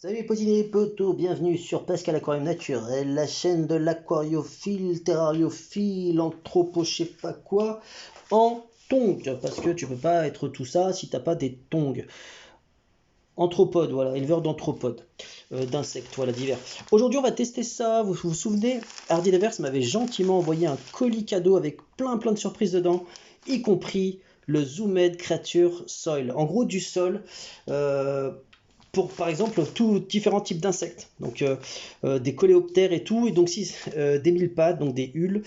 Salut les potines et les potos, bienvenue sur Pascal Aquarium Naturel, la chaîne de l'aquariophile, terrariophile, anthropo je sais pas quoi, en tongs, parce que tu peux pas être tout ça si t'as pas des tongs. Anthropodes, voilà, éleveur d'anthropodes, d'insectes, voilà, divers. Aujourd'hui on va tester ça, vous vous souvenez, Hardy Levers m'avait gentiment envoyé un colis cadeau avec plein de surprises dedans, y compris le Zoomed Creature Soil, en gros du sol, pour par exemple tous différents types d'insectes, donc des coléoptères et tout, et donc si, des mille-pattes, donc des hulles,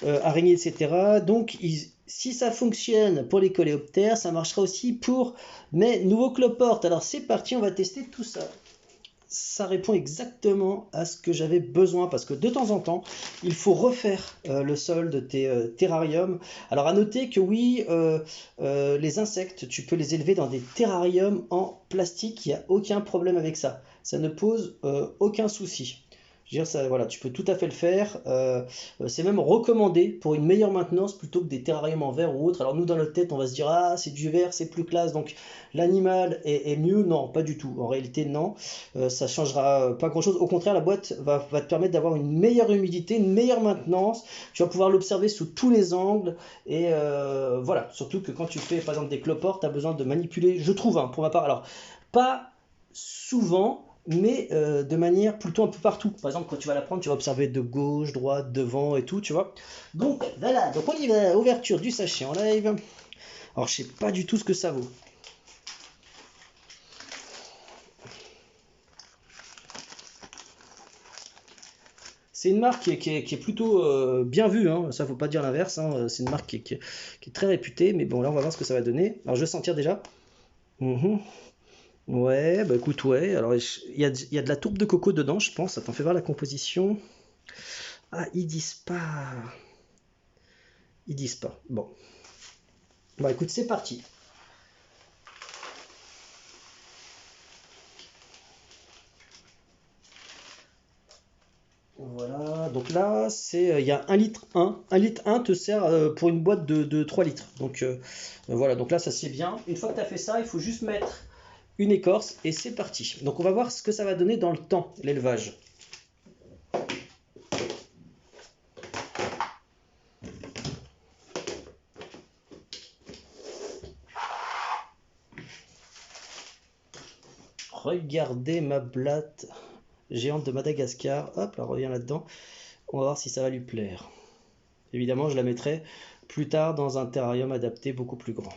araignées, etc. Donc si ça fonctionne pour les coléoptères, ça marchera aussi pour mes nouveaux cloportes. Alors c'est parti, on va tester tout ça. Ça répond exactement à ce que j'avais besoin parce que de temps en temps il faut refaire le sol de tes terrariums. Alors à noter que oui, les insectes tu peux les élever dans des terrariums en plastique, il n'y a aucun problème avec ça, ça ne pose aucun souci. Je veux dire, ça, voilà, tu peux tout à fait le faire. C'est même recommandé pour une meilleure maintenance plutôt que des terrariums en verre ou autre. Alors nous dans notre tête on va se dire ah c'est du verre, c'est plus classe donc l'animal est mieux. Non, pas du tout. En réalité non, ça changera pas grand chose. Au contraire, la boîte va te permettre d'avoir une meilleure humidité, une meilleure maintenance. Tu vas pouvoir l'observer sous tous les angles. Et voilà, surtout que quand tu fais par exemple des cloportes, tu as besoin de manipuler, je trouve, hein, pour ma part. Alors, pas souvent, mais de manière plutôt un peu partout. Par exemple, quand tu vas la prendre, tu vas observer de gauche, droite, devant et tout, tu vois. Donc voilà, donc on y va, ouverture du sachet en live. Alors je sais pas du tout ce que ça vaut. C'est une marque qui est plutôt bien vue, hein. Ça faut pas dire l'inverse, hein. C'est une marque qui est très réputée, mais bon là on va voir ce que ça va donner. Alors je vais sentir déjà. Mhm. Ouais, bah écoute, ouais. Alors il y a de la tourbe de coco dedans, je pense. Ça t'en fait voir la composition. Ah, ils disent pas. Ils disent pas. Bon. Bah écoute, c'est parti. Voilà, donc là, il y a 1 litre 1. 1 litre 1 te sert pour une boîte de 3 litres. Donc voilà, donc là, ça c'est bien. Une fois que tu as fait ça, il faut juste mettre une écorce et c'est parti. Donc on va voir ce que ça va donner dans le temps, l'élevage. Regardez ma blatte géante de Madagascar. Hop, là, revient là-dedans. On va voir si ça va lui plaire. Évidemment, je la mettrai plus tard dans un terrarium adapté beaucoup plus grand.